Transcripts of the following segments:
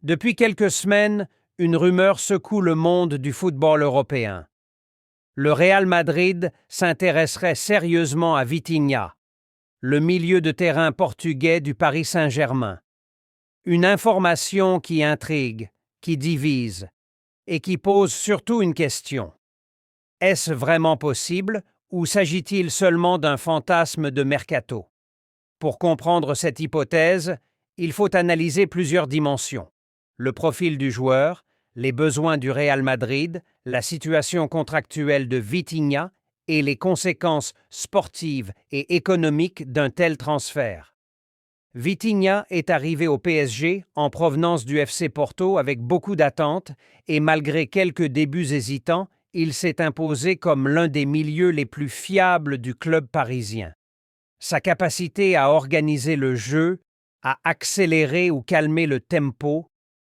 Depuis quelques semaines, une rumeur secoue le monde du football européen. Le Real Madrid s'intéresserait sérieusement à Vitinha, le milieu de terrain portugais du Paris Saint-Germain. Une information qui intrigue, qui divise et qui pose surtout une question. Est-ce vraiment possible ou s'agit-il seulement d'un fantasme de mercato? Pour comprendre cette hypothèse, il faut analyser plusieurs dimensions. Le profil du joueur, les besoins du Real Madrid, la situation contractuelle de Vitinha et les conséquences sportives et économiques d'un tel transfert. Vitinha est arrivé au PSG en provenance du FC Porto avec beaucoup d'attentes et malgré quelques débuts hésitants, il s'est imposé comme l'un des milieux les plus fiables du club parisien. Sa capacité à organiser le jeu, à accélérer ou calmer le tempo,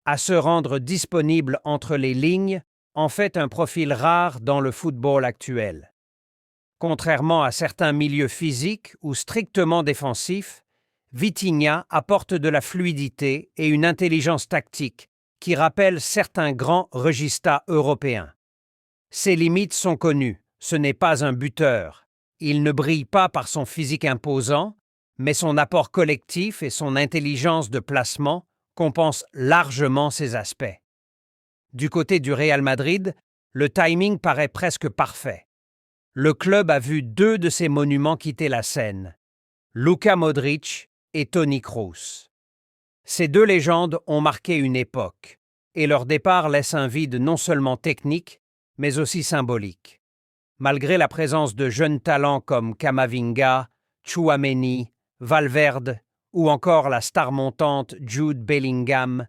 à se rendre disponible entre les lignes, en fait un profil rare dans le football actuel. Contrairement à certains milieux physiques ou strictement défensifs, Vitinha apporte de la fluidité et une intelligence tactique qui rappellent certains grands registas européens. Ses limites sont connues, ce n'est pas un buteur. Il ne brille pas par son physique imposant, mais son apport collectif et son intelligence de placement compensent largement ces aspects. Du côté du Real Madrid, le timing paraît presque parfait. Le club a vu deux de ses monuments quitter la scène, Luka Modric et Toni Kroos. Ces deux légendes ont marqué une époque, et leur départ laisse un vide non seulement technique, mais aussi symbolique. Malgré la présence de jeunes talents comme Camavinga, Tchouaméni, Valverde ou encore la star montante Jude Bellingham,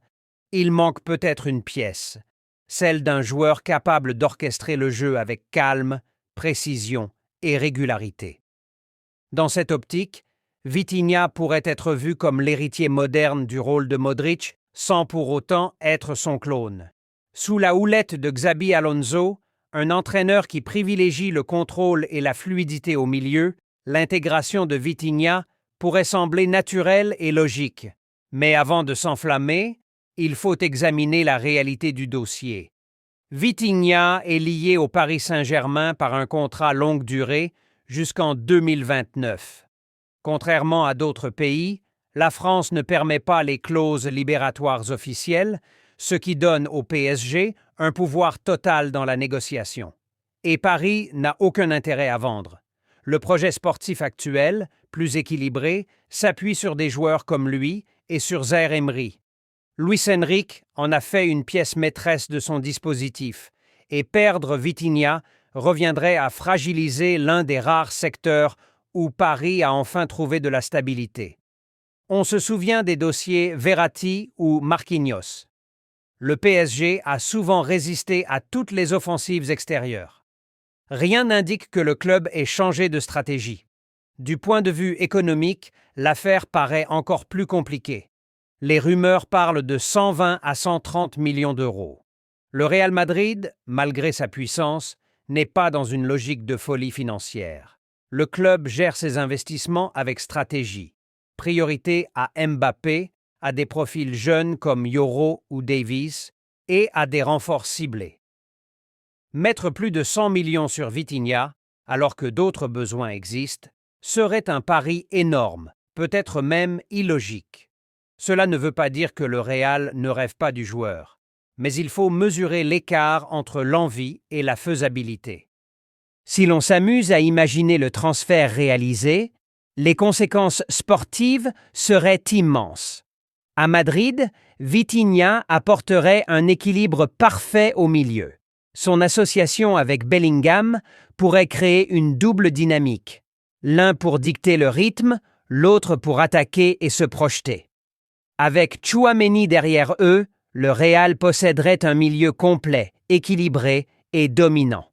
il manque peut-être une pièce, celle d'un joueur capable d'orchestrer le jeu avec calme, précision et régularité. Dans cette optique, Vitinha pourrait être vu comme l'héritier moderne du rôle de Modric sans pour autant être son clone. Sous la houlette de Xabi Alonso, un entraîneur qui privilégie le contrôle et la fluidité au milieu, l'intégration de Vitinha pourrait sembler naturelle et logique. Mais avant de s'enflammer, il faut examiner la réalité du dossier. Vitinha est lié au Paris Saint-Germain par un contrat longue durée jusqu'en 2029. Contrairement à d'autres pays, la France ne permet pas les clauses libératoires officielles, ce qui donne au PSG un pouvoir total dans la négociation. Et Paris n'a aucun intérêt à vendre. Le projet sportif actuel, plus équilibré, s'appuie sur des joueurs comme lui et sur Zaïre-Emery. Luis Enrique en a fait une pièce maîtresse de son dispositif, et perdre Vitinha reviendrait à fragiliser l'un des rares secteurs où Paris a enfin trouvé de la stabilité. On se souvient des dossiers Verratti ou Marquinhos. Le PSG a souvent résisté à toutes les offensives extérieures. Rien n'indique que le club ait changé de stratégie. Du point de vue économique, l'affaire paraît encore plus compliquée. Les rumeurs parlent de 120 à 130 millions d'euros. Le Real Madrid, malgré sa puissance, n'est pas dans une logique de folie financière. Le club gère ses investissements avec stratégie. Priorité à Mbappé, à des profils jeunes comme Yoro ou Davies et à des renforts ciblés. Mettre plus de 100 millions sur Vitinha, alors que d'autres besoins existent, serait un pari énorme, peut-être même illogique. Cela ne veut pas dire que le Real ne rêve pas du joueur, mais il faut mesurer l'écart entre l'envie et la faisabilité. Si l'on s'amuse à imaginer le transfert réalisé, les conséquences sportives seraient immenses. À Madrid, Vitinha apporterait un équilibre parfait au milieu. Son association avec Bellingham pourrait créer une double dynamique, l'un pour dicter le rythme, l'autre pour attaquer et se projeter. Avec Tchouaméni derrière eux, le Real posséderait un milieu complet, équilibré et dominant.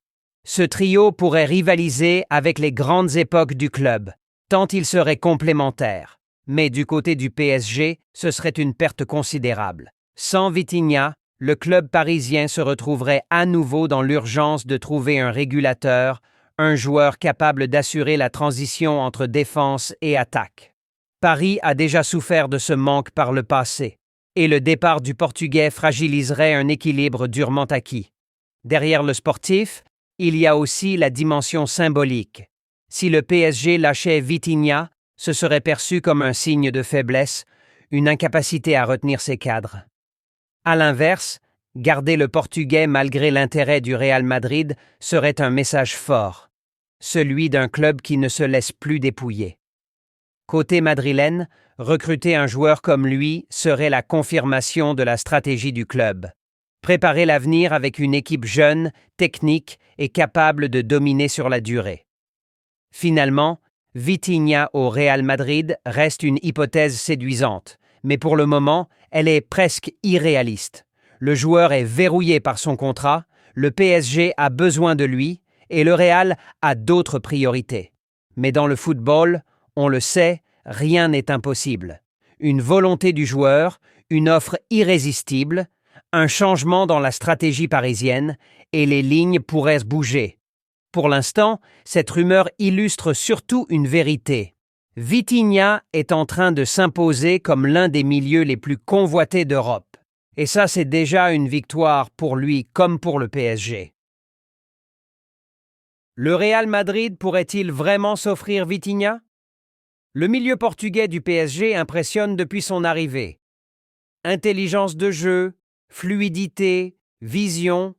Ce trio pourrait rivaliser avec les grandes époques du club, tant ils seraient complémentaires. Mais du côté du PSG, ce serait une perte considérable. Sans Vitinha, le club parisien se retrouverait à nouveau dans l'urgence de trouver un régulateur, un joueur capable d'assurer la transition entre défense et attaque. Paris a déjà souffert de ce manque par le passé, et le départ du Portugais fragiliserait un équilibre durement acquis. Derrière le sportif, il y a aussi la dimension symbolique. Si le PSG lâchait Vitinha, ce serait perçu comme un signe de faiblesse, une incapacité à retenir ses cadres. À l'inverse, garder le Portugais malgré l'intérêt du Real Madrid serait un message fort, celui d'un club qui ne se laisse plus dépouiller. Côté madrilène, recruter un joueur comme lui serait la confirmation de la stratégie du club. Préparer l'avenir avec une équipe jeune, technique et capable de dominer sur la durée. Finalement, Vitinha au Real Madrid reste une hypothèse séduisante, mais pour le moment, elle est presque irréaliste. Le joueur est verrouillé par son contrat, le PSG a besoin de lui et le Real a d'autres priorités. Mais dans le football, on le sait, rien n'est impossible. Une volonté du joueur, une offre irrésistible, un changement dans la stratégie parisienne et les lignes pourraient se bouger. Pour l'instant, cette rumeur illustre surtout une vérité. Vitinha est en train de s'imposer comme l'un des milieux les plus convoités d'Europe. Et ça, c'est déjà une victoire pour lui comme pour le PSG. Le Real Madrid pourrait-il vraiment s'offrir Vitinha? Le milieu portugais du PSG impressionne depuis son arrivée. Intelligence de jeu, fluidité, vision.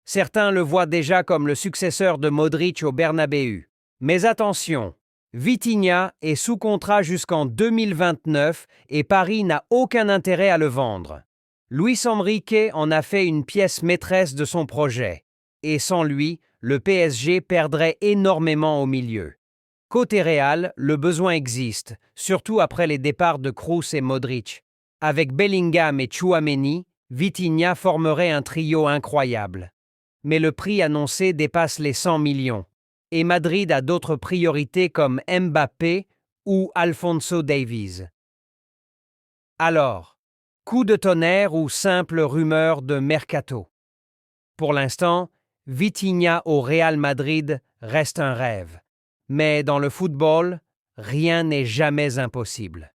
Certains le voient déjà comme le successeur de Modric au Bernabéu. Mais attention, Vitinha est sous contrat jusqu'en 2029 et Paris n'a aucun intérêt à le vendre. Luis Enrique en a fait une pièce maîtresse de son projet. Et sans lui, le PSG perdrait énormément au milieu. Côté Real, le besoin existe, surtout après les départs de Kroos et Modric. Avec Bellingham et Tchouaméni, Vitinha formerait un trio incroyable. Mais le prix annoncé dépasse les 100 millions. Et Madrid a d'autres priorités comme Mbappé ou Alphonso Davies. Alors, coup de tonnerre ou simple rumeur de mercato? Pour l'instant, Vitinha au Real Madrid reste un rêve. Mais dans le football, rien n'est jamais impossible.